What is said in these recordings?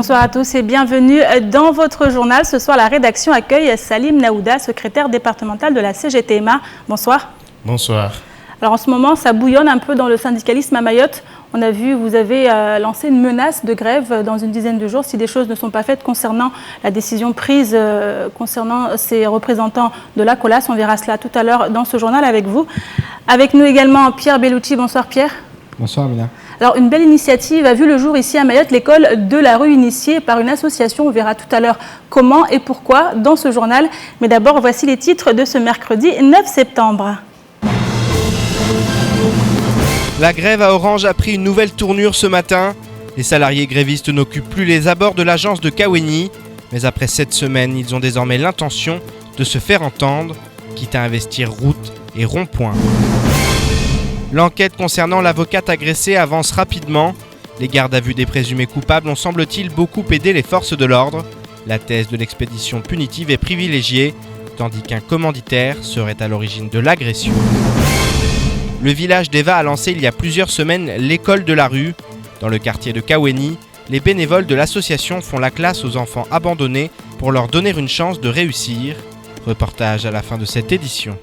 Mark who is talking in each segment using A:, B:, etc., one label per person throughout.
A: Bonsoir à tous et bienvenue dans votre journal. Ce soir, la rédaction accueille Salim Naouda, secrétaire départemental de la CGTMA. Bonsoir.
B: Bonsoir.
A: Alors en ce moment, ça bouillonne un peu dans le syndicalisme à Mayotte. On a vu, vous avez lancé une menace de grève dans une dizaine de jours si des choses ne sont pas faites concernant la décision prise concernant ces représentants de la COLAS. On verra cela tout à l'heure dans ce journal avec vous. Avec nous également Pierre Bellucci. Bonsoir Pierre.
C: Bonsoir Amina.
A: Alors une belle initiative a vu le jour ici à Mayotte, l'école de la rue initiée par une association. On verra tout à l'heure comment et pourquoi dans ce journal. Mais d'abord, voici les titres de ce mercredi 9 septembre.
D: La grève à Orange a pris une nouvelle tournure ce matin. Les salariés grévistes n'occupent plus les abords de l'agence de Kaweni. Mais après 7 semaines, ils ont désormais l'intention de se faire entendre, quitte à investir route et rond-point. L'enquête concernant l'avocate agressée avance rapidement. Les gardes à vue des présumés coupables ont semble-t-il beaucoup aidé les forces de l'ordre. La thèse de l'expédition punitive est privilégiée, tandis qu'un commanditaire serait à l'origine de l'agression. Le village d'Eva a lancé il y a plusieurs semaines l'école de la rue. Dans le quartier de Kaweni, les bénévoles de l'association font la classe aux enfants abandonnés pour leur donner une chance de réussir. Reportage à la fin de cette édition.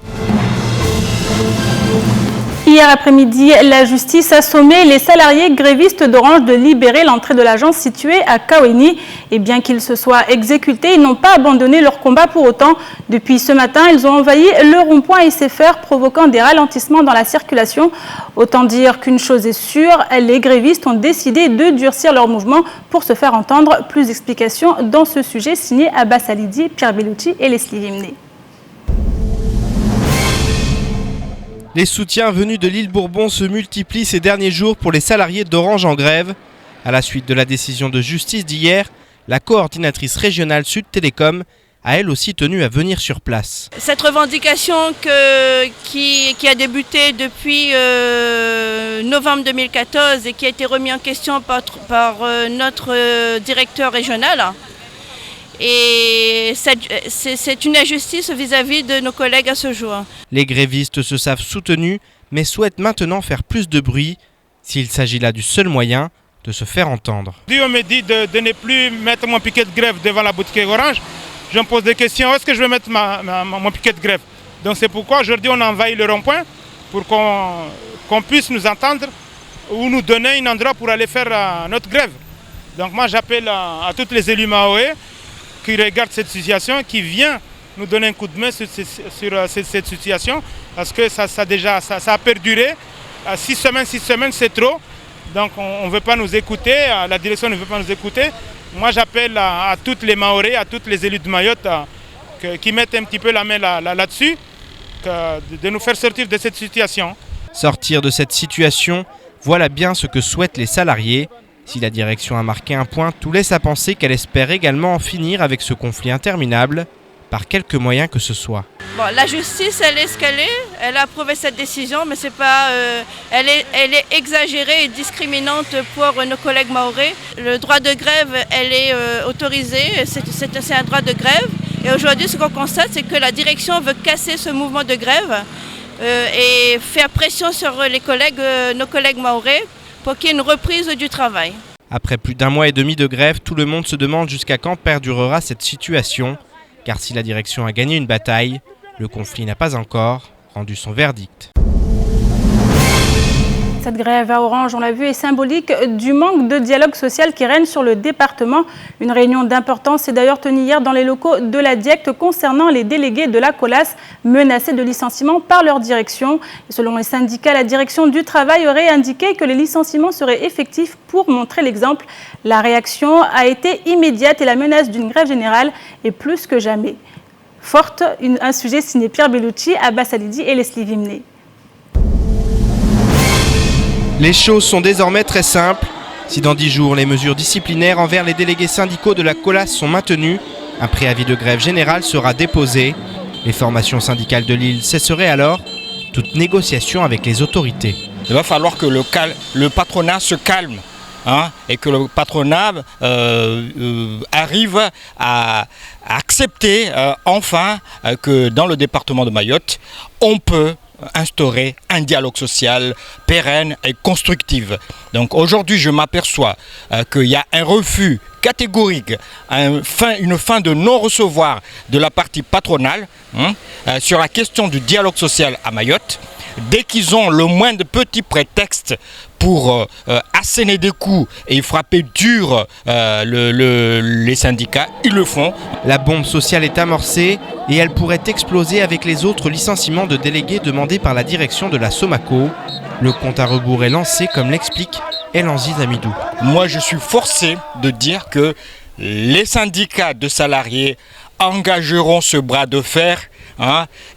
A: Hier après-midi, la justice a sommé les salariés grévistes d'Orange de libérer l'entrée de l'agence située à Kaweni. Et bien qu'ils se soient exécutés, ils n'ont pas abandonné leur combat pour autant. Depuis ce matin, ils ont envahi le rond-point SFR, provoquant des ralentissements dans la circulation. Autant dire qu'une chose est sûre, les grévistes ont décidé de durcir leur mouvement pour se faire entendre. Plus d'explications dans ce sujet signé Abbas Alidi, Pierre Bellucci et Leslie Vimné.
D: Les soutiens venus de l'île Bourbon se multiplient ces derniers jours pour les salariés d'Orange en grève. À la suite de la décision de justice d'hier, la coordinatrice régionale Sud Télécom a elle aussi tenu à venir sur place.
E: Cette revendication qui a débuté depuis novembre 2014 et qui a été remise en question par notre directeur régional. Et c'est une injustice vis-à-vis de nos collègues à ce jour.
D: Les grévistes se savent soutenus, mais souhaitent maintenant faire plus de bruit, s'il s'agit là du seul moyen de se faire entendre.
F: On me dit de ne plus mettre mon piquet de grève devant la boutique Orange. Je me pose des questions, où est-ce que je vais mettre mon piquet de grève? Donc c'est pourquoi aujourd'hui on a envahi le rond-point pour qu'on puisse nous entendre ou nous donner un endroit pour aller faire notre grève. Donc moi j'appelle à tous les élus mahorais qui regarde cette situation, qui vient nous donner un coup de main sur cette situation, parce que ça a perduré. 6 semaines, c'est trop. Donc on ne veut pas nous écouter, la direction ne veut pas nous écouter. Moi j'appelle à tous les Mahorais, à tous les élus de Mayotte qui mettent un petit peu la main là-dessus, de nous faire sortir de cette situation.
D: Sortir de cette situation, voilà bien ce que souhaitent les salariés. Si la direction a marqué un point, tout laisse à penser qu'elle espère également en finir avec ce conflit interminable, par quelque moyen que ce soit.
E: Bon, la justice, elle est ce qu'elle est, elle a approuvé cette décision, mais c'est pas, elle est exagérée et discriminante pour nos collègues mahorais. Le droit de grève, elle est autorisée, c'est un droit de grève. Et aujourd'hui, ce qu'on constate, c'est que la direction veut casser ce mouvement de grève et faire pression sur nos collègues mahorais, pour qu'il y ait une reprise du travail.
D: Après plus d'1 mois et demi de grève, tout le monde se demande jusqu'à quand perdurera cette situation. Car si la direction a gagné une bataille, le conflit n'a pas encore rendu son verdict.
A: Cette grève à Orange, on l'a vu, est symbolique du manque de dialogue social qui règne sur le département. Une réunion d'importance s'est d'ailleurs tenue hier dans les locaux de la DIECT concernant les délégués de la COLAS menacés de licenciement par leur direction. Et selon les syndicats, la direction du travail aurait indiqué que les licenciements seraient effectifs pour montrer l'exemple. La réaction a été immédiate et la menace d'une grève générale est plus que jamais forte. Un sujet signé Pierre Bellucci, Abbas Alidi et Leslie Vimné.
D: Les choses sont désormais très simples. Si dans 10 jours, les mesures disciplinaires envers les délégués syndicaux de la COLAS sont maintenues, un préavis de grève générale sera déposé. Les formations syndicales de l'île cesseraient alors toute négociation avec les autorités.
G: Il va falloir que le patronat se calme et que le patronat arrive à accepter enfin que dans le département de Mayotte, on peut instaurer un dialogue social pérenne et constructif. Donc aujourd'hui, je m'aperçois qu'il y a un refus catégorique, une fin de non-recevoir de la partie patronale sur la question du dialogue social à Mayotte. Dès qu'ils ont le moins de petits prétextes pour asséner des coups et frapper dur les syndicats, ils le font.
D: La bombe sociale est amorcée et elle pourrait exploser avec les autres licenciements de délégués demandés par la direction de la Somaco. Le compte à rebours est lancé, comme l'explique Elanziz Amidou.
G: Moi, je suis forcé de dire que les syndicats de salariés engageront ce bras de fer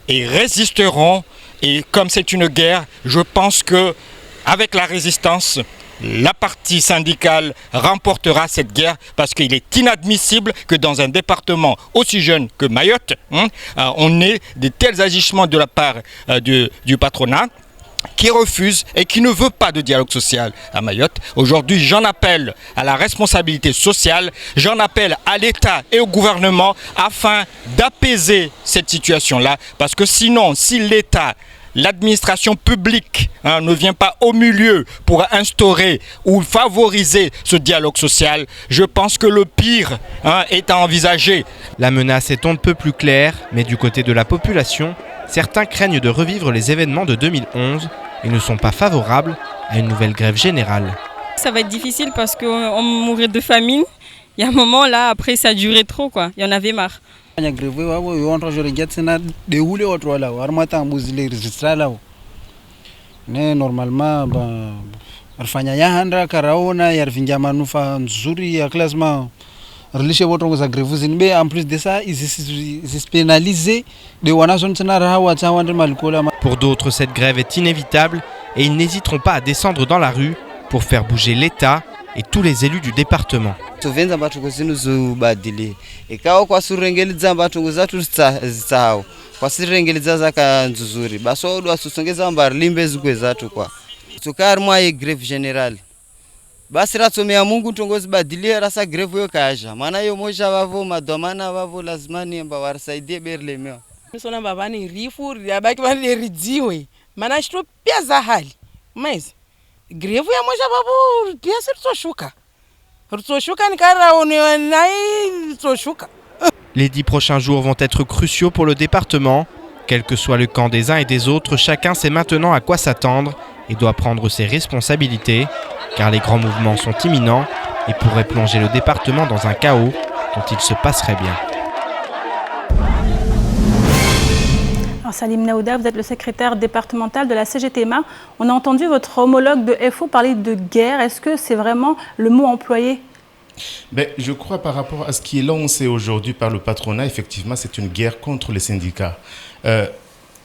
G: et résisteront. Et comme c'est une guerre, je pense qu'avec la résistance, la partie syndicale remportera cette guerre parce qu'il est inadmissible que dans un département aussi jeune que Mayotte, on ait de tels agissements de la part du patronat qui refuse et qui ne veut pas de dialogue social à Mayotte. Aujourd'hui, j'en appelle à la responsabilité sociale, j'en appelle à l'État et au gouvernement afin d'apaiser cette situation-là. Parce que sinon, si l'État, l'administration publique ne vient pas au milieu pour instaurer ou favoriser ce dialogue social, je pense que le pire est à envisager.
D: La menace est on ne peut plus claire, mais du côté de la population, certains craignent de revivre les événements de 2011 et ne sont pas favorables à une nouvelle grève générale.
B: Ça va être difficile parce qu'on mourrait de famine. Il y a un moment là, après ça durait trop quoi. Il y en avait marre.
C: Normalement, en plus de ça, ils sont pénalisés.
D: Pour d'autres, cette grève est inévitable et ils n'hésiteront pas à descendre dans la rue pour faire bouger l'État et tous les élus du département.
H: Grève générale. Basiratsomea Mungu tongozi badilie rasa greve yo kaja maana yo moja wavo madomana wavo lazima niemba warisaidie berlemewa
I: sona babani rifu yabaki bani ridziwe maana shito pia za hali mais greve ya moja wavo pia sirtoshuka nikara onai toshuka.
D: Les 10 prochains jours vont être cruciaux pour le département. Quel que soit le camp des uns et des autres, chacun sait maintenant à quoi s'attendre et doit prendre ses responsabilités, car les grands mouvements sont imminents et pourraient plonger le département dans un chaos dont il se passerait bien.
A: Alors Salim Naouda, vous êtes le secrétaire départemental de la CGTMA. On a entendu votre homologue de FO parler de guerre. Est-ce que c'est vraiment le mot employé ?
J: Je crois par rapport à ce qui est lancé aujourd'hui par le patronat, effectivement, c'est une guerre contre les syndicats.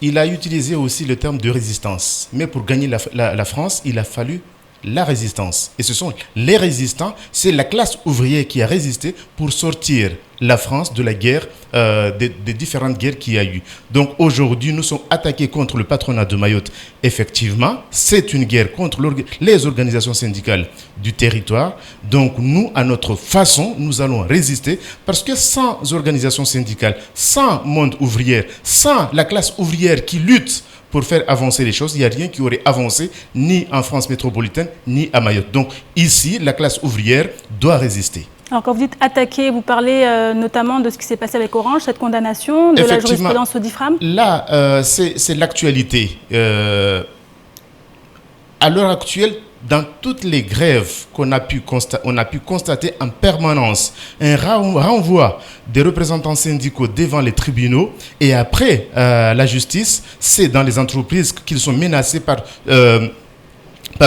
J: Il a utilisé aussi le terme de résistance. Mais pour gagner la France, il a fallu la résistance. Et ce sont les résistants, c'est la classe ouvrière qui a résisté pour sortir la France de la guerre, des différentes guerres qu'il y a eu. Donc aujourd'hui, nous sommes attaqués contre le patronat de Mayotte. Effectivement, c'est une guerre contre les organisations syndicales du territoire. Donc nous, à notre façon, nous allons résister parce que sans organisation syndicale, sans monde ouvrier, sans la classe ouvrière qui lutte pour faire avancer les choses, il n'y a rien qui aurait avancé ni en France métropolitaine, ni à Mayotte. Donc ici, la classe ouvrière doit résister.
A: Alors quand vous dites attaquer, vous parlez notamment de ce qui s'est passé avec Orange, cette condamnation, de la jurisprudence Audifram.
J: Là, c'est l'actualité. À l'heure actuelle, dans toutes les grèves qu'on a pu constater en permanence, un renvoi des représentants syndicaux devant les tribunaux et après la justice, c'est dans les entreprises qu'ils sont menacés par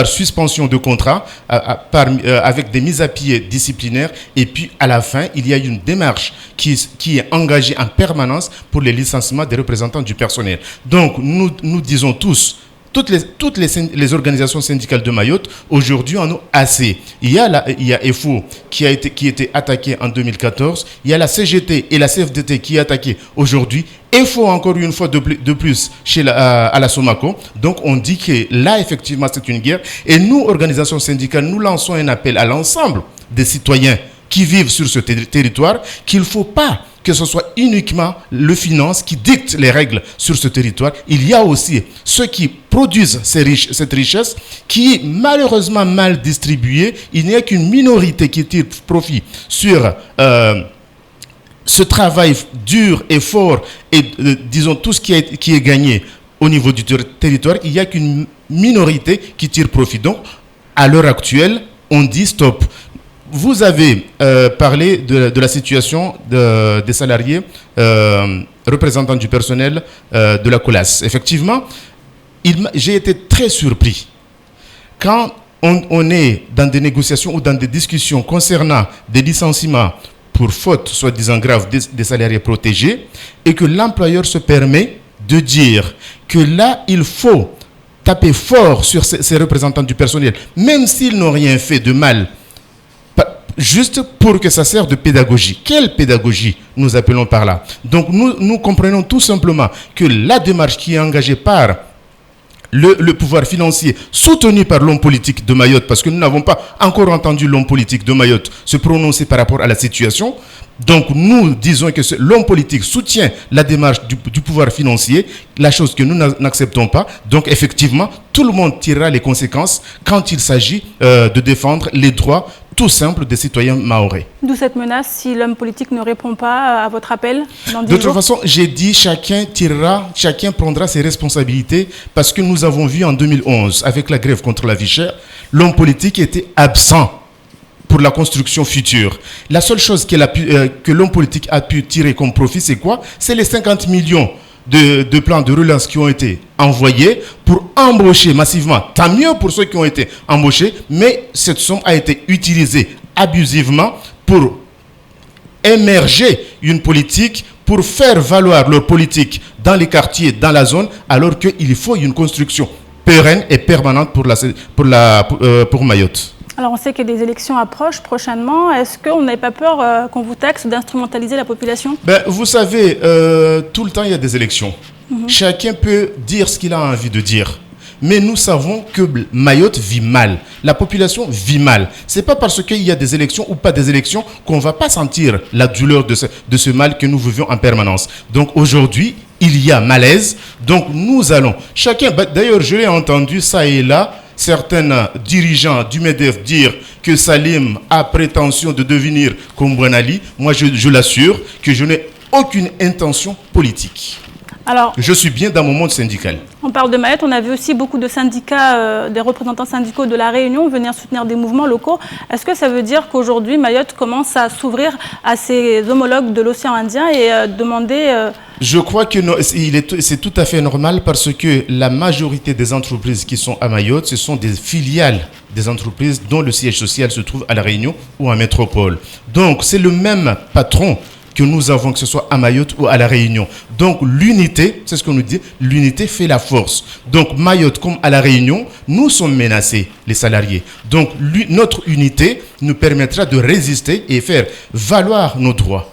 J: suspension de contrat, avec des mises à pied disciplinaires. Et puis, à la fin, il y a une démarche qui est engagée en permanence pour les licenciements des représentants du personnel. Donc, nous disons tous, toutes les organisations syndicales de Mayotte, aujourd'hui, en ont assez. Il y a FO qui était attaqué en 2014. Il y a la CGT et la CFDT qui est attaquée aujourd'hui. FO encore une fois de plus à la Somaco. Donc on dit que là, effectivement, c'est une guerre. Et nous, organisations syndicales, nous lançons un appel à l'ensemble des citoyens qui vivent sur ce territoire qu'il ne faut pas que ce soit uniquement le finance qui dicte les règles sur ce territoire. Il y a aussi ceux qui produisent cette richesse qui est malheureusement mal distribuée. Il n'y a qu'une minorité qui tire profit sur ce travail dur et fort et disons tout ce qui est gagné au niveau du territoire. Il n'y a qu'une minorité qui tire profit. Donc, à l'heure actuelle, on dit stop. Vous avez parlé de la situation des salariés représentants du personnel de la COLAS. Effectivement, j'ai été très surpris. Quand on est dans des négociations ou dans des discussions concernant des licenciements pour faute, soi-disant grave, des salariés protégés, et que l'employeur se permet de dire que là, il faut taper fort sur ces représentants du personnel, même s'ils n'ont rien fait de mal, juste pour que ça serve de pédagogie. Quelle pédagogie nous appelons par là? Donc nous comprenons tout simplement que la démarche qui est engagée par le pouvoir financier soutenu par l'homme politique de Mayotte, parce que nous n'avons pas encore entendu l'homme politique de Mayotte se prononcer par rapport à la situation. Donc nous disons que l'homme politique soutient la démarche du pouvoir financier, la chose que nous n'acceptons pas. Donc effectivement, tout le monde tirera les conséquences quand il s'agit de défendre les droits tout simples des citoyens mahorais.
A: D'où cette menace si l'homme politique ne répond pas à votre appel dans 10 jours?
J: De toute façon, j'ai dit chacun prendra ses responsabilités, parce que nous avons vu en 2011, avec la grève contre la vie chère, l'homme politique était absent pour la construction future. La seule chose que l'homme politique a pu tirer comme profit, c'est quoi? C'est les 50 millions de plans de relance qui ont été envoyés pour embaucher massivement. Tant mieux pour ceux qui ont été embauchés, mais cette somme a été utilisée abusivement pour émerger une politique, pour faire valoir leur politique dans les quartiers, dans la zone, alors qu'il faut une construction pérenne et permanente pour Mayotte.
A: Alors on sait que des élections approchent prochainement. Est-ce qu'on n'a pas peur qu'on vous taxe d'instrumentaliser la population?
J: Vous savez, tout le temps il y a des élections. Chacun peut dire ce qu'il a envie de dire. Mais nous savons que Mayotte vit mal. La population vit mal. Ce n'est pas parce qu'il y a des élections ou pas des élections qu'on ne va pas sentir la douleur de ce mal que nous vivons en permanence. Donc aujourd'hui, il y a malaise. Donc nous allons, chacun, d'ailleurs je l'ai entendu ça et là, certains dirigeants du MEDEF dire que Salim a prétention de devenir comme Bouanali. Moi, je l'assure que je n'ai aucune intention politique.
A: Alors,
J: je suis bien dans mon monde syndical.
A: On parle de Mayotte, on a vu aussi beaucoup de syndicats, des représentants syndicaux de la Réunion venir soutenir des mouvements locaux. Est-ce que ça veut dire qu'aujourd'hui, Mayotte commence à s'ouvrir à ses homologues de l'océan Indien et demander...
J: Je crois que c'est tout à fait normal, parce que la majorité des entreprises qui sont à Mayotte, ce sont des filiales des entreprises dont le siège social se trouve à La Réunion ou en métropole. Donc, c'est le même patron que nous avons, que ce soit à Mayotte ou à La Réunion. Donc l'unité, c'est ce qu'on nous dit, l'unité fait la force. Donc Mayotte comme à La Réunion, nous sommes menacés, les salariés. Donc notre unité nous permettra de résister et faire valoir nos droits.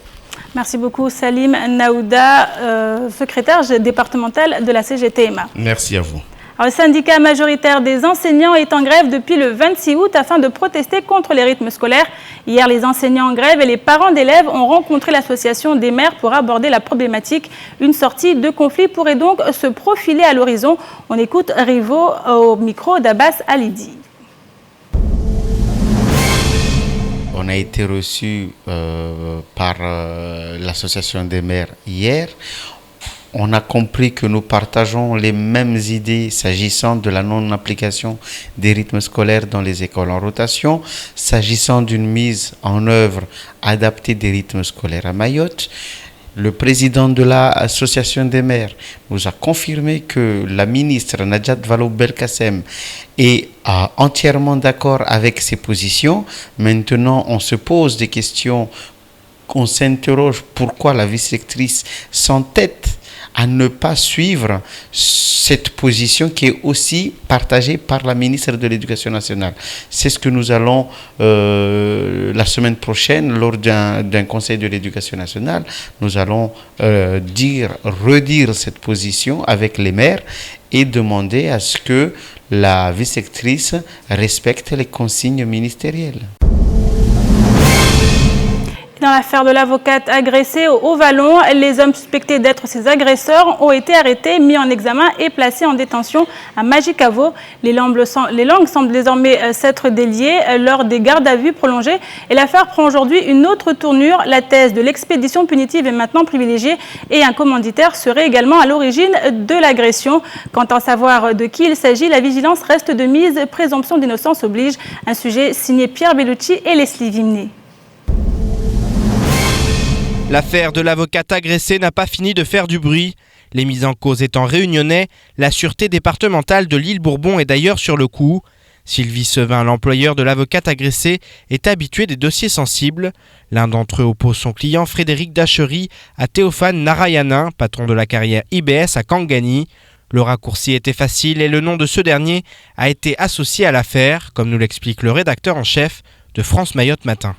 A: Merci beaucoup Salim Naouda, secrétaire départemental de la CGTMA.
J: Merci à vous.
A: Alors, le syndicat majoritaire des enseignants est en grève depuis le 26 août afin de protester contre les rythmes scolaires. Hier, les enseignants en grève et les parents d'élèves ont rencontré l'association des maires pour aborder la problématique. Une sortie de conflit pourrait donc se profiler à l'horizon. On écoute Rivo au micro d'Abbas Alidi.
K: On a été reçu par l'association des maires hier. On a compris que nous partageons les mêmes idées s'agissant de la non-application des rythmes scolaires dans les écoles en rotation, s'agissant d'une mise en œuvre adaptée des rythmes scolaires à Mayotte. Le président de l'association des maires nous a confirmé que la ministre Najat Vallaud-Belkacem est entièrement d'accord avec ses positions. Maintenant, on se pose des questions, on s'interroge pourquoi la vice-rectrice s'entête à ne pas suivre cette position qui est aussi partagée par la ministre de l'Éducation nationale. C'est ce que nous allons, la semaine prochaine, lors d'un conseil de l'Éducation nationale, nous allons redire cette position avec les maires et demander à ce que la vice-rectrice respecte les consignes ministérielles.
A: Dans l'affaire de l'avocate agressée au Haut-Vallon, les hommes suspectés d'être ses agresseurs ont été arrêtés, mis en examen et placés en détention à Majicavo. Les langues semblent désormais s'être déliées lors des gardes à vue prolongées et l'affaire prend aujourd'hui une autre tournure. La thèse de l'expédition punitive est maintenant privilégiée et un commanditaire serait également à l'origine de l'agression. Quant à savoir de qui il s'agit, la vigilance reste de mise, présomption d'innocence oblige. Un sujet signé Pierre Bellucci et Leslie Vimné.
D: L'affaire de l'avocate agressée n'a pas fini de faire du bruit. Les mises en cause étant réunionnais, la sûreté départementale de l'île Bourbon est d'ailleurs sur le coup. Sylvie Sevin, l'employeur de l'avocate agressée, est habitué des dossiers sensibles. L'un d'entre eux oppose son client Frédéric Dachery à Théophane Narayanin, patron de la carrière IBS à Kangani. Le raccourci était facile et le nom de ce dernier a été associé à l'affaire, comme nous l'explique le rédacteur en chef de France Mayotte Matin.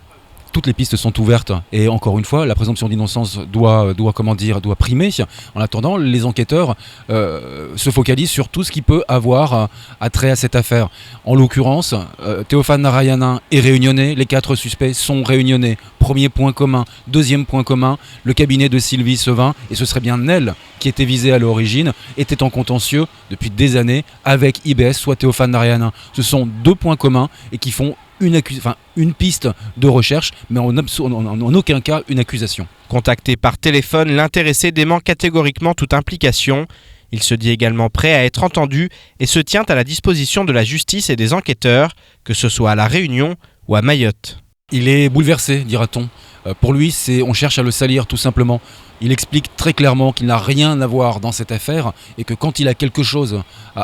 L: Toutes les pistes sont ouvertes et encore une fois, la présomption d'innocence doit primer. En attendant, les enquêteurs se focalisent sur tout ce qui peut avoir attrait à cette affaire. En l'occurrence, Théophane Narayanin est réunionnais, les 4 suspects sont réunionnais. Premier point commun. Deuxième point commun, le cabinet de Sylvie Sevin, et ce serait bien elle qui était visée à l'origine, était en contentieux depuis des années avec IBS, soit Théophane Narayanin. Ce sont 2 points communs et qui font une piste de recherche, mais en aucun cas une accusation.
D: Contacté par téléphone, l'intéressé dément catégoriquement toute implication. Il se dit également prêt à être entendu et se tient à la disposition de la justice et des enquêteurs, que ce soit à La Réunion ou à Mayotte.
L: Il est bouleversé, dira-t-on. Pour lui, on cherche à le salir tout simplement. Il explique très clairement qu'il n'a rien à voir dans cette affaire et que quand il a quelque chose,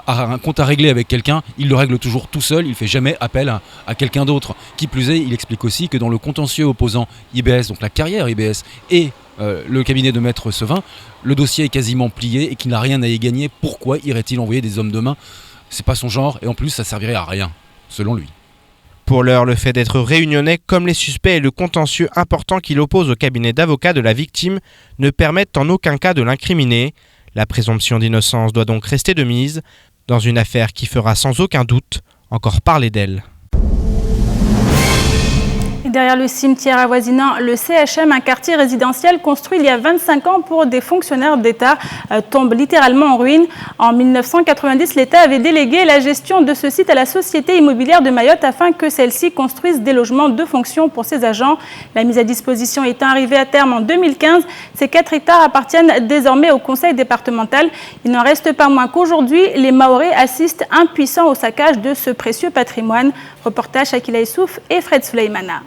L: un compte à régler avec quelqu'un, il le règle toujours tout seul, il ne fait jamais appel à quelqu'un d'autre. Qui plus est, il explique aussi que dans le contentieux opposant IBS, donc la carrière IBS, et le cabinet de Maître Sevin, le dossier est quasiment plié et qu'il n'a rien à y gagner. Pourquoi irait-il envoyer des hommes de main ? C'est pas son genre et en plus ça servirait à rien, selon lui.
D: Pour l'heure, le fait d'être réunionnais comme les suspects et le contentieux important qu'il oppose au cabinet d'avocats de la victime ne permettent en aucun cas de l'incriminer. La présomption d'innocence doit donc rester de mise dans une affaire qui fera sans aucun doute encore parler d'elle.
A: Derrière le cimetière avoisinant le CHM, un quartier résidentiel construit il y a 25 ans pour des fonctionnaires d'État tombe littéralement en ruine. En 1990, l'État avait délégué la gestion de ce site à la Société immobilière de Mayotte afin que celle-ci construise des logements de fonction pour ses agents. La mise à disposition étant arrivée à terme en 2015, ces 4 hectares appartiennent désormais au conseil départemental. Il n'en reste pas moins qu'aujourd'hui, les Mahorais assistent impuissants au saccage de ce précieux patrimoine. Reportage Akila Issouf et Fred Souleymana.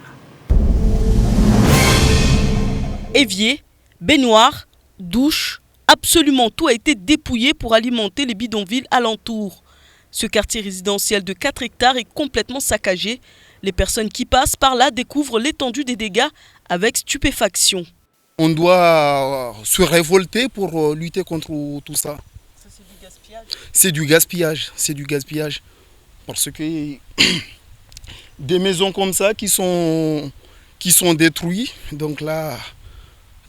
M: Évier, baignoire, douche, absolument tout a été dépouillé pour alimenter les bidonvilles alentours. Ce quartier résidentiel de 4 hectares est complètement saccagé. Les personnes qui passent par là découvrent l'étendue des dégâts avec stupéfaction.
N: On doit se révolter pour lutter contre tout ça.
M: Ça c'est du gaspillage ?
N: C'est du gaspillage. Parce que des maisons comme ça qui sont détruites, donc là...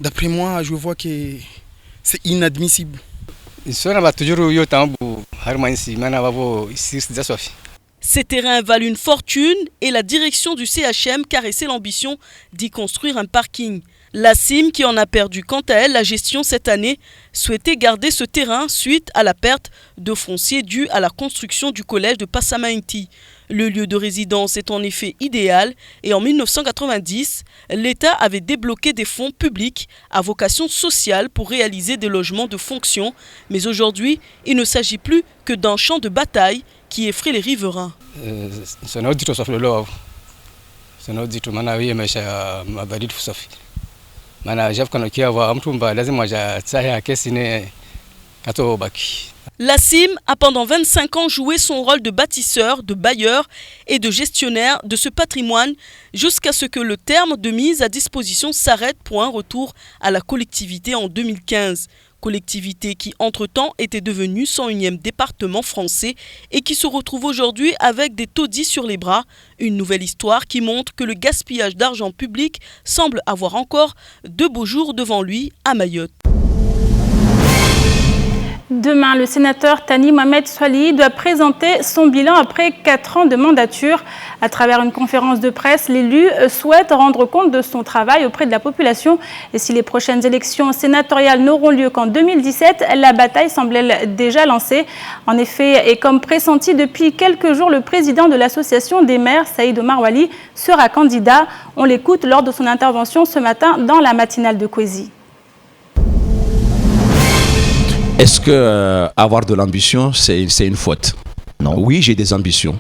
N: D'après moi, je vois que c'est inadmissible.
M: Ces terrains valent une fortune et la direction du CHM caressait l'ambition d'y construire un parking. La CIM, qui en a perdu quant à elle la gestion cette année, souhaitait garder ce terrain suite à la perte de foncier due à la construction du collège de Passamainti. Le lieu de résidence est en effet idéal et en 1990, l'État avait débloqué des fonds publics à vocation sociale pour réaliser des logements de fonction. Mais aujourd'hui, il ne s'agit plus que d'un champ de bataille qui effraie les riverains. La CIM a pendant 25 ans joué son rôle de bâtisseur, de bailleur et de gestionnaire de ce patrimoine jusqu'à ce que le terme de mise à disposition s'arrête pour un retour à la collectivité en 2015. Collectivité qui entre-temps était devenue 101e département français et qui se retrouve aujourd'hui avec des taudis sur les bras. Une nouvelle histoire qui montre que le gaspillage d'argent public semble avoir encore de beaux jours devant lui à Mayotte.
A: Demain, le sénateur Thani Mohamed Soilihi doit présenter son bilan après 4 ans de mandature. À travers une conférence de presse, l'élu souhaite rendre compte de son travail auprès de la population. Et si les prochaines élections sénatoriales n'auront lieu qu'en 2017, la bataille semble déjà lancée. En effet, et comme pressenti depuis quelques jours, le président de l'association des maires, Saïd Omar Wali, sera candidat. On l'écoute lors de son intervention ce matin dans la matinale de Kwezi.
O: Est-ce que avoir de l'ambition, c'est une faute? Non. Oui, j'ai des ambitions.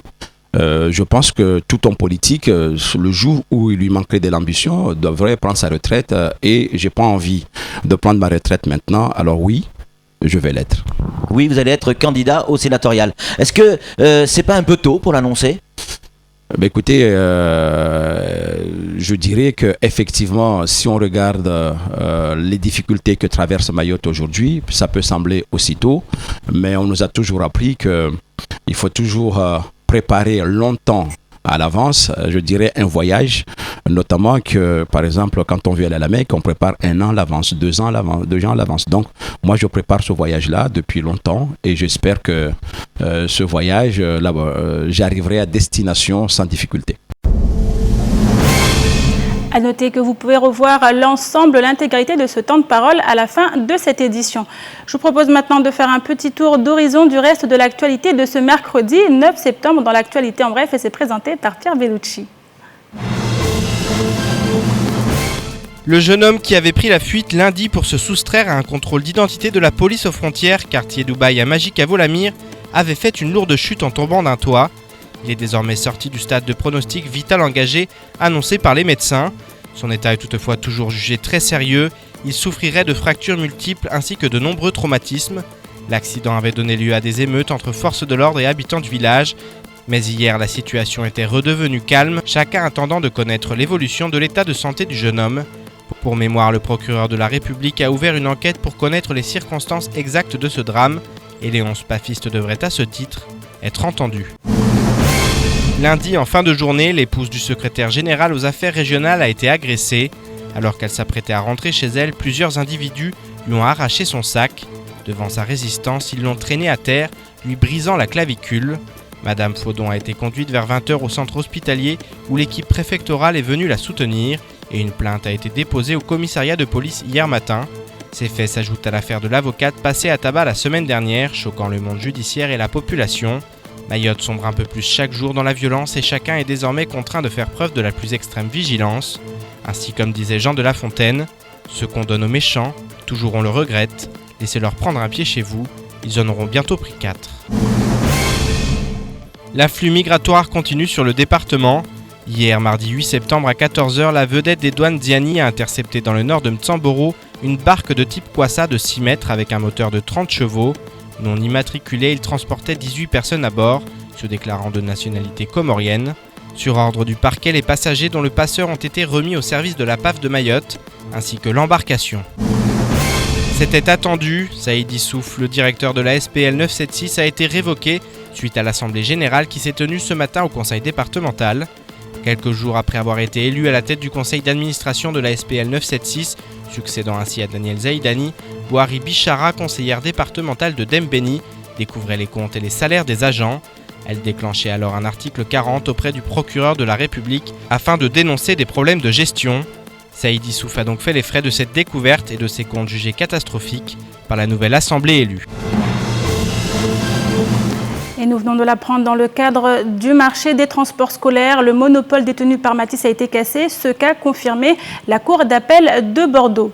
O: Je pense que tout homme politique, le jour où il lui manquerait de l'ambition, devrait prendre sa retraite et j'ai pas envie de prendre ma retraite maintenant. Alors oui, je vais l'être.
P: Oui, vous allez être candidat au sénatorial. Est-ce que c'est pas un peu tôt pour l'annoncer?
O: Ben écoutez, je dirais que effectivement, si on regarde les difficultés que traverse Mayotte aujourd'hui, ça peut sembler aussitôt, mais on nous a toujours appris que il faut toujours préparer longtemps à l'avance, je dirais un voyage, notamment que par exemple quand on vient aller à la Mecque, on prépare 1 an à l'avance, 2 ans à l'avance. Donc moi je prépare ce voyage-là depuis longtemps et j'espère que ce voyage, j'arriverai à destination sans difficulté.
A: À noter que vous pouvez revoir l'ensemble, l'intégralité de ce temps de parole à la fin de cette édition. Je vous propose maintenant de faire un petit tour d'horizon du reste de l'actualité de ce mercredi 9 septembre dans l'actualité en bref et c'est présenté par Pierre Vellucci.
D: Le jeune homme qui avait pris la fuite lundi pour se soustraire à un contrôle d'identité de la police aux frontières, quartier Dubaï à Magic à Volamir, avait fait une lourde chute en tombant d'un toit. Il est désormais sorti du stade de pronostic vital engagé annoncé par les médecins. Son état est toutefois toujours jugé très sérieux. Il souffrirait de fractures multiples ainsi que de nombreux traumatismes. L'accident avait donné lieu à des émeutes entre forces de l'ordre et habitants du village. Mais hier, la situation était redevenue calme, chacun attendant de connaître l'évolution de l'état de santé du jeune homme. Pour mémoire, le procureur de la République a ouvert une enquête pour connaître les circonstances exactes de ce drame et Léonce Pafiste devrait à ce titre être entendu. Lundi, en fin de journée, l'épouse du secrétaire général aux affaires régionales a été agressée. Alors qu'elle s'apprêtait à rentrer chez elle, plusieurs individus lui ont arraché son sac. Devant sa résistance, ils l'ont traînée à terre, lui brisant la clavicule. Madame Faudon a été conduite vers 20h au centre hospitalier où l'équipe préfectorale est venue la soutenir et une plainte a été déposée au commissariat de police hier matin. Ces faits s'ajoutent à l'affaire de l'avocate passée à tabac la semaine dernière, choquant le monde judiciaire et la population. Mayotte sombre un peu plus chaque jour dans la violence et chacun est désormais contraint de faire preuve de la plus extrême vigilance. Ainsi comme disait Jean de La Fontaine, ceux qu'on donne aux méchants, toujours on le regrette, laissez-leur prendre un pied chez vous, ils en auront bientôt pris 4. L'afflux migratoire continue sur le département. Hier, mardi 8 septembre à 14h, la vedette des douanes Diani a intercepté dans le nord de Mtsamboro une barque de type Kwassa de 6 mètres avec un moteur de 30 chevaux. Non immatriculé, il transportait 18 personnes à bord, se déclarant de nationalité comorienne. Sur ordre du parquet, les passagers dont le passeur ont été remis au service de la PAF de Mayotte, ainsi que l'embarcation. C'était attendu, Saïd Issouf, le directeur de la SPL 976, a été révoqué suite à l'Assemblée Générale qui s'est tenue ce matin au Conseil départemental. Quelques jours après avoir été élu à la tête du conseil d'administration de la SPL 976, succédant ainsi à Daniel Zaïdani, Bouhari Bichara, conseillère départementale de Dembéni, découvrait les comptes et les salaires des agents. Elle déclenchait alors un article 40 auprès du procureur de la République afin de dénoncer des problèmes de gestion. Saïd Issouf a donc fait les frais de cette découverte et de ses comptes jugés catastrophiques par la nouvelle assemblée élue.
A: Et nous venons de l'apprendre dans le cadre du marché des transports scolaires. Le monopole détenu par Matisse a été cassé, ce qu'a confirmé la Cour d'appel de Bordeaux.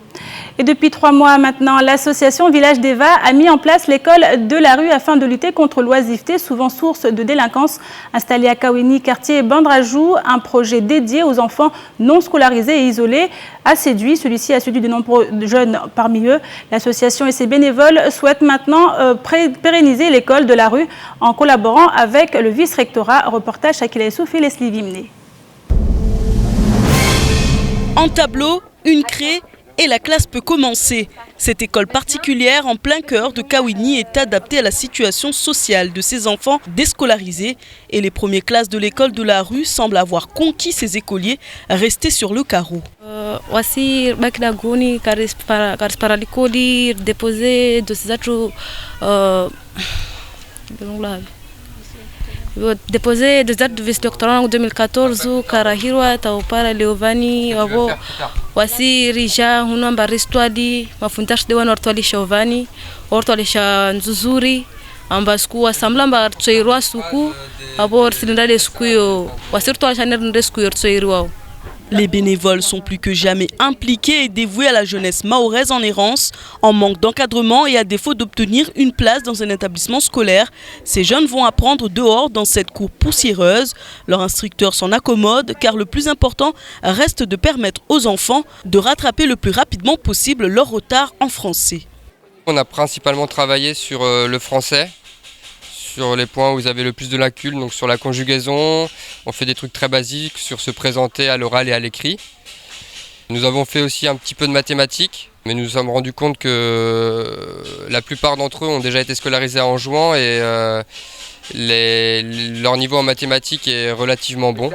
A: Et depuis 3 mois maintenant, l'association Village d'Eva a mis en place l'école de la rue afin de lutter contre l'oisiveté, souvent source de délinquance. Installée à Kawini, quartier Bandrajou, un projet dédié aux enfants non scolarisés et isolés a séduit. Celui-ci a séduit de nombreux jeunes parmi eux. L'association et ses bénévoles souhaitent maintenant pérenniser l'école de la rue en collaborant avec le vice-rectorat. Reportage Shakila Essouf et Leslie Vimné.
M: En tableau, une craie et la classe peut commencer. Cette école particulière en plein cœur de Kawini est adaptée à la situation sociale de ces enfants déscolarisés et les premières classes de l'école de la rue semblent avoir conquis ces écoliers restés sur le carreau.
Q: Voici Bakdagoni, Karisparalikodir, déposé de ces autres. Déposé des dates de vice-doctorat en 2014, Karahirwa, Taupara, Leovani, Wabo, Wasi, Rija, Hunamba, Ristwadi, Mafuntash de Wanortwali Shovani, Ortwali Nzuzuri, Ambasku, Assemblamba, Tsoirwa, Suku, Abor, Silindale Skuyo, Wasirtwa Chaner Neskuyo, Tsoirwa.
M: Les bénévoles sont plus que jamais impliqués et dévoués à la jeunesse mahoraise en errance, en manque d'encadrement et à défaut d'obtenir une place dans un établissement scolaire. Ces jeunes vont apprendre dehors dans cette cour poussiéreuse. Leur instructeur s'en accommode car le plus important reste de permettre aux enfants de rattraper le plus rapidement possible leur retard en français.
R: On a principalement travaillé sur le français, sur les points où vous avez le plus de lacunes, donc sur la conjugaison. On fait des trucs très basiques sur se présenter à l'oral et à l'écrit. Nous avons fait aussi un petit peu de mathématiques, mais nous nous sommes rendus compte que la plupart d'entre eux ont déjà été scolarisés à Anjouan et leur niveau en mathématiques est relativement bon.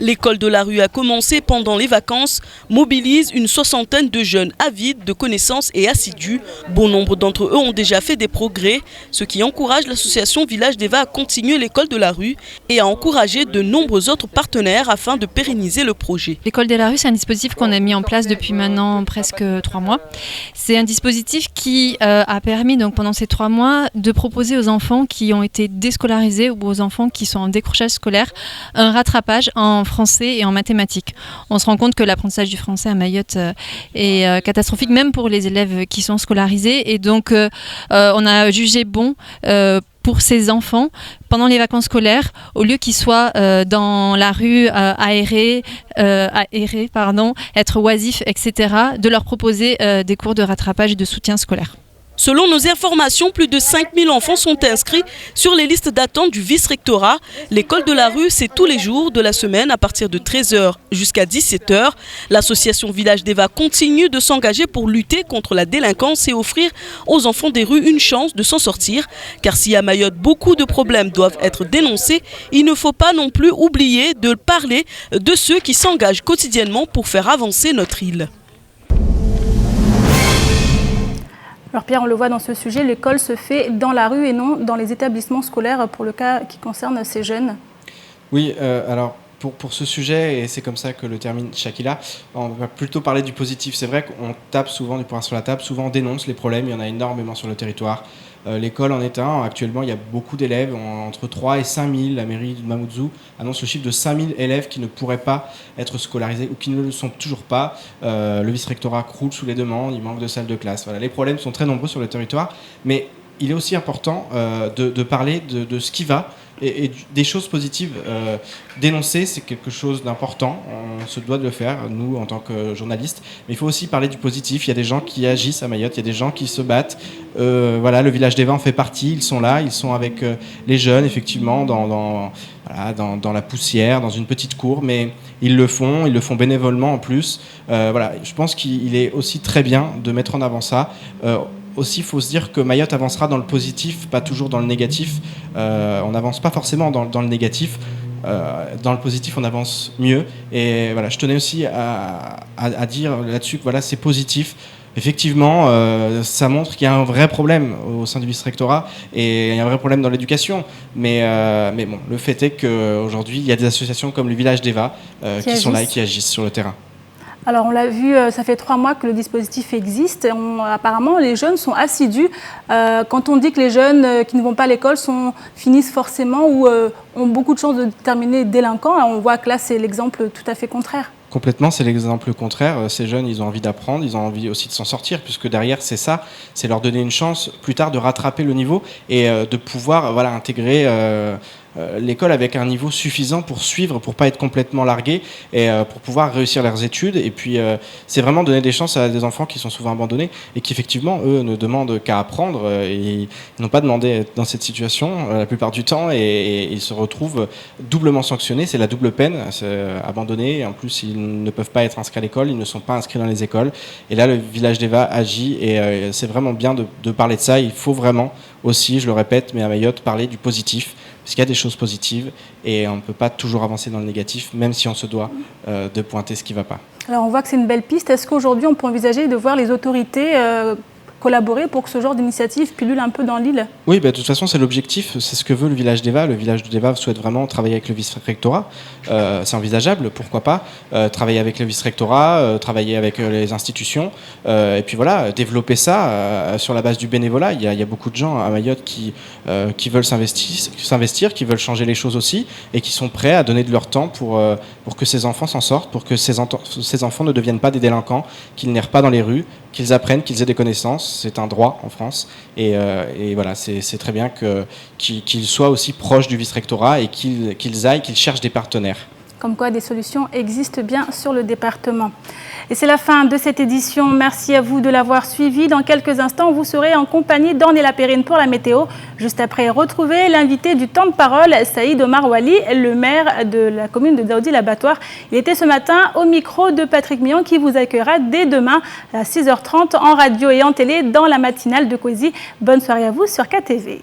M: L'école de la rue a commencé pendant les vacances, mobilise une soixantaine de jeunes avides de connaissances et assidus. Bon nombre d'entre eux ont déjà fait des progrès, ce qui encourage l'association Village d'Eva à continuer l'école de la rue et à encourager de nombreux autres partenaires afin de pérenniser le projet.
S: L'école de la rue, c'est un dispositif qu'on a mis en place depuis maintenant presque 3 mois. C'est un dispositif qui a permis donc pendant ces 3 mois de proposer aux enfants qui ont été déscolarisés ou aux enfants qui sont en décrochage scolaire un rattrapage en français et en mathématiques. On se rend compte que l'apprentissage du français à Mayotte est catastrophique, même pour les élèves qui sont scolarisés. Et donc, on a jugé bon pour ces enfants, pendant les vacances scolaires, au lieu qu'ils soient dans la rue aérés, être oisifs, etc., de leur proposer des cours de rattrapage et de soutien scolaire.
M: Selon nos informations, plus de 5000 enfants sont inscrits sur les listes d'attente du vice-rectorat. L'école de la rue, c'est tous les jours de la semaine à partir de 13h jusqu'à 17h. L'association Village d'Eva continue de s'engager pour lutter contre la délinquance et offrir aux enfants des rues une chance de s'en sortir. Car si à Mayotte, beaucoup de problèmes doivent être dénoncés, il ne faut pas non plus oublier de parler de ceux qui s'engagent quotidiennement pour faire avancer notre île.
A: Alors Pierre, on le voit dans ce sujet, l'école se fait dans la rue et non dans les établissements scolaires pour le cas qui concerne ces jeunes.
T: Oui, alors pour ce sujet, et c'est comme ça que le termine Shakila, on va plutôt parler du positif. C'est vrai qu'on tape souvent du poing sur la table, souvent on dénonce les problèmes, il y en a énormément sur le territoire. L'école en est un. Actuellement, il y a beaucoup d'élèves, entre 3 et 5 000. La mairie de Mamoudzou annonce le chiffre de 5 000 élèves qui ne pourraient pas être scolarisés ou qui ne le sont toujours pas. Le vice-rectorat croule sous les demandes, il manque de salles de classe. Voilà, les problèmes sont très nombreux sur le territoire, mais il est aussi important de parler de ce qui va et des choses positives. Dénoncer, c'est quelque chose d'important, on se doit de le faire, nous, en tant que journalistes, mais il faut aussi parler du positif. Il y a des gens qui agissent à Mayotte, il y a des gens qui se battent. Voilà, le Village d'Eva en fait partie, ils sont là, ils sont avec les jeunes, effectivement, dans la poussière, dans une petite cour, mais ils le font bénévolement en plus. Voilà, je pense qu'il est aussi très bien de mettre en avant ça. Aussi, il faut se dire que Mayotte avancera dans le positif, pas toujours dans le négatif. On n'avance pas forcément dans le négatif. Dans le positif, on avance mieux. Et voilà, je tenais aussi à dire là-dessus que voilà, c'est positif. Effectivement, ça montre qu'il y a un vrai problème au sein du vice-rectorat et il y a un vrai problème dans l'éducation. Mais bon, le fait est qu'aujourd'hui, il y a des associations comme le Village d'Eva qui sont là et qui agissent sur le terrain.
A: Alors on l'a vu, ça fait 3 mois que le dispositif existe. Apparemment, les jeunes sont assidus. Quand on dit que les jeunes qui ne vont pas à l'école finissent forcément ou ont beaucoup de chances de terminer délinquants, on voit que là, c'est l'exemple tout à fait contraire.
T: Complètement, c'est l'exemple contraire. Ces jeunes, ils ont envie d'apprendre, ils ont envie aussi de s'en sortir, puisque derrière, c'est ça, c'est leur donner une chance plus tard de rattraper le niveau et de pouvoir intégrer l'école avec un niveau suffisant pour suivre, pour pas être complètement largués et pour pouvoir réussir leurs études. Et puis c'est vraiment donner des chances à des enfants qui sont souvent abandonnés et qui effectivement eux ne demandent qu'à apprendre et ils n'ont pas demandé à être dans cette situation la plupart du temps et ils se retrouvent doublement sanctionnés. C'est la double peine, abandonnés. En plus ils ne peuvent pas être inscrits à l'école, ils ne sont pas inscrits dans les écoles. Et là le village d'Eva agit et c'est vraiment bien de parler de ça. Il faut vraiment aussi, je le répète, mais à Mayotte, parler du positif, parce qu'il y a des choses positives et on ne peut pas toujours avancer dans le négatif, même si on se doit de pointer ce qui ne va pas.
A: Alors on voit que c'est une belle piste. Est-ce qu'aujourd'hui on peut envisager de voir les autorités collaborer pour que ce genre d'initiative pilule un peu dans l'île?
T: Oui, de toute façon, c'est l'objectif, c'est ce que veut le village d'Eva. Le village d'Eva souhaite vraiment travailler avec le vice-rectorat. C'est envisageable, pourquoi pas, travailler avec le vice-rectorat, travailler avec les institutions, et puis voilà, développer ça sur la base du bénévolat. Il y a beaucoup de gens à Mayotte qui veulent s'investir, qui veulent changer les choses aussi, et qui sont prêts à donner de leur temps pour que ces enfants s'en sortent, pour que ces enfants ne deviennent pas des délinquants, qu'ils n'errent pas dans les rues, qu'ils apprennent, qu'ils aient des connaissances. C'est un droit en France et voilà, c'est très bien qu'ils soient aussi proches du vice-rectorat et qu'ils cherchent des partenaires.
A: Comme quoi des solutions existent bien sur le département. Et c'est la fin de cette édition. Merci à vous de l'avoir suivi. Dans quelques instants, vous serez en compagnie d'Ornella Perrine pour la météo. Juste après, retrouvez l'invité du temps de parole, Saïd Omar Wali, le maire de la commune de Daoudi-l'Abattoir. Il était ce matin au micro de Patrick Millon qui vous accueillera dès demain à 6h30 en radio et en télé dans la matinale de Kwezi. Bonne soirée à vous sur KTV.